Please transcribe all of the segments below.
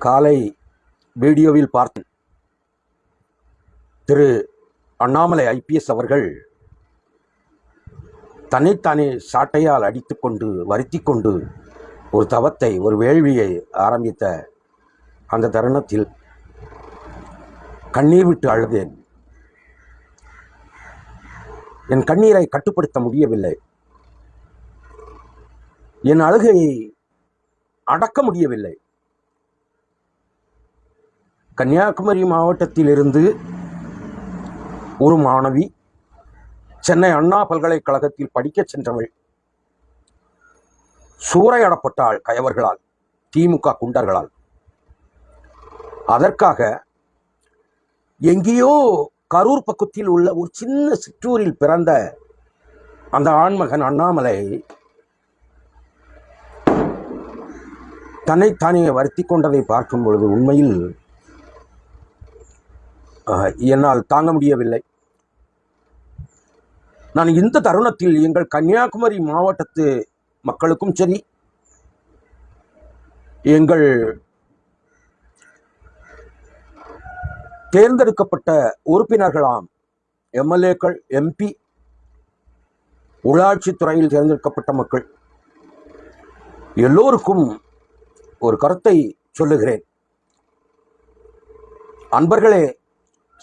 காலை வீடியோவில் பார்த்தேன். திரு அண்ணாமலை ஐபிஎஸ் அவர்கள் தன்னைத்தானே சாட்டையால் அடித்துக்கொண்டு வருத்தி கொண்டு ஒரு தவத்தை, ஒரு வேள்வியை ஆரம்பித்த அந்த தருணத்தில் கண்ணீர் விட்டு அழுதேன். என் கண்ணீரை கட்டுப்படுத்த முடியவில்லை. என் அழுகையை அடக்க முடியவில்லை. கன்னியாகுமரி மாவட்டத்திலிருந்து ஒரு மாணவி சென்னை அண்ணா பல்கலைக்கழகத்தில் படிக்கச் சென்றவள் சூறையாடப்பட்டாள் கயவர்களால், திமுக குண்டர்களால். அதற்காக எங்கேயோ கரூர் பக்கத்தில் உள்ள ஒரு சின்ன சிற்றூரில் பிறந்த அந்த ஆண்மகன் அண்ணாமலை தன்னைத்தானே வருத்தி கொண்டதை பார்க்கும் பொழுது உண்மையில் என்னால் தாங்க முடியவில்லை. நான் இந்த தருணத்தில் எங்கள் கன்னியாகுமரி மாவட்டத்து மக்களுக்கும் சரி, எங்கள் தேர்ந்தெடுக்கப்பட்ட உறுப்பினர்களாம், எம்எல்ஏக்கள், எம்பி, உள்ளாட்சித்துறையில் தேர்ந்தெடுக்கப்பட்ட மக்கள் எல்லோருக்கும் ஒரு கருத்தை சொல்லுகிறேன். அன்பர்களே,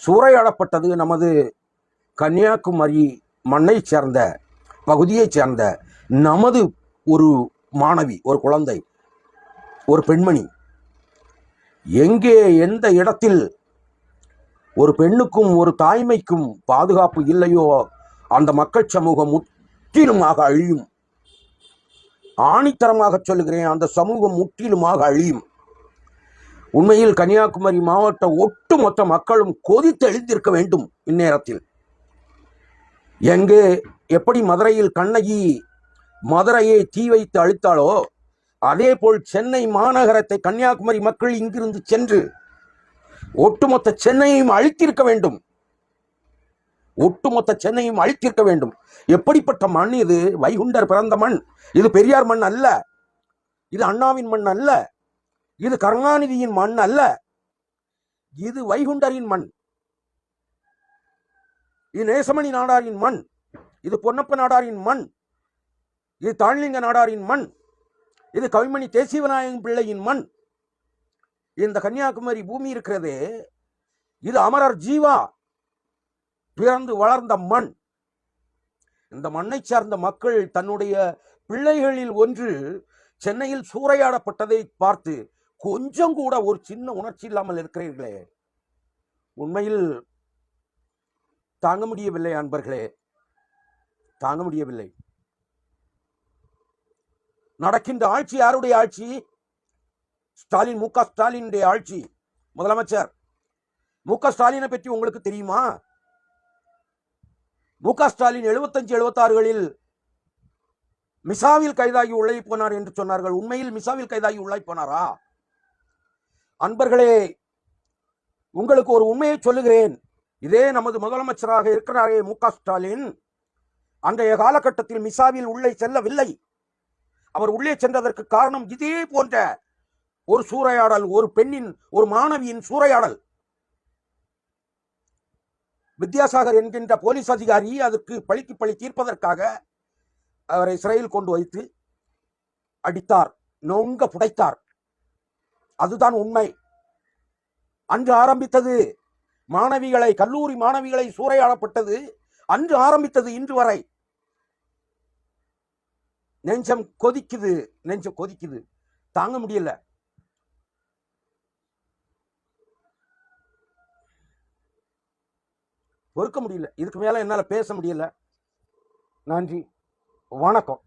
சூறையாடப்பட்டது நமது கன்னியாகுமரி மண்ணை சேர்ந்த, பகுதியைச் சேர்ந்த நமது ஒரு மாணவி, ஒரு குழந்தை, ஒரு பெண்மணி. எங்கே, எந்த இடத்தில் ஒரு பெண்ணுக்கும் ஒரு தாய்மைக்கும் பாதுகாப்பு இல்லையோ அந்த மக்கள் சமூகம் முற்றிலுமாக அழியும். ஆணித்தரமாக சொல்லுகிறேன், அந்த சமூகம் முற்றிலுமாக அழியும். உண்மையில் கன்னியாகுமரி மாவட்ட ஒட்டுமொத்த மக்களும் கொதித்து எழுந்திருக்க வேண்டும். இந்நேரத்தில் எங்கே எப்படி மதுரையில் கண்ணகி மதுரையை தீ வைத்து அழித்தாளோ அதே போல் சென்னை மாநகரத்தை கன்னியாகுமரி மக்கள் இங்கிருந்து சென்று ஒட்டுமொத்த சென்னையும் அழித்திருக்க வேண்டும். ஒட்டுமொத்த சென்னையும் அழித்திருக்க வேண்டும். எப்படிப்பட்ட மண் இது? வைகுண்டர் பிறந்த மண் இது. பெரியார் மண் அல்ல, இது அண்ணாவின் மண் அல்ல, இது கருணாநிதியின் மண் அல்ல, இது வைகுண்டரின் மண், இது நேசமணி நாடாரின் மண், இது பொன்னப்ப நாடாரின் மண், இது தாழ்லிங்க நாடாரின் மண், இது கவிமணி தேசிவநாயகம் பிள்ளையின் மண். இந்த கன்னியாகுமரி பூமி இருக்கிறதே, இது அமரர் ஜீவா பிறந்து வளர்ந்த மண். இந்த மண்ணை சார்ந்த மக்கள் தன்னுடைய பிள்ளைகளில் ஒன்று சென்னையில் சூறையாடப்பட்டதை பார்த்து கொஞ்சம் கூட ஒரு சின்ன உணர்ச்சி இல்லாமல் இருக்கிறீர்களே, உண்மையில் தாங்க முடியவில்லை அன்பர்களே, தாங்க முடியவில்லை. நடக்கின்ற ஆட்சி யாருடைய ஆட்சி? ஸ்டாலின், மு க ஸ்டாலினுடைய ஆட்சி. முதலமைச்சர் மு க ஸ்டாலினை பற்றி உங்களுக்கு தெரியுமா? மு க ஸ்டாலின் 75, 76களில் மிசாவில் கைதாகி உள்ளே போனார் என்று சொன்னார்கள். உண்மையில் மிசாவில் கைதாகி உள்ளே போனாரா? அன்பர்களே, உங்களுக்கு ஒரு உண்மையை சொல்லுகிறேன். இதே நமது முதலமைச்சராக இருக்கிறாரே மு க ஸ்டாலின், அன்றைய காலகட்டத்தில் மிசாவில் உள்ளே செல்லவில்லை. அவர் உள்ளே சென்றதற்கு காரணம் இதே போன்ற ஒரு சூறையாடல், ஒரு பெண்ணின், ஒரு மாணவியின் சூறையாடல். வித்யாசாகர் என்கின்ற போலீஸ் அதிகாரி அதற்கு பழிக்கு பழி தீர்ப்பதற்காக அவரை சிறையில் கொண்டு வைத்து அடித்தார், நொங்க புடைத்தார். அதுதான் உண்மை. அன்று ஆரம்பித்தது மாணவிகளை, கல்லூரி மாணவிகளை சூறையாடப்பட்டது அன்று ஆரம்பித்தது. இன்று வரை நெஞ்சம் கொதிக்குது, நெஞ்சம் கொதிக்குது, தாங்க முடியல. பொறுக்க முடியல. இதுக்கு மேல என்னால பேச முடியல. நன்றி, வணக்கம்.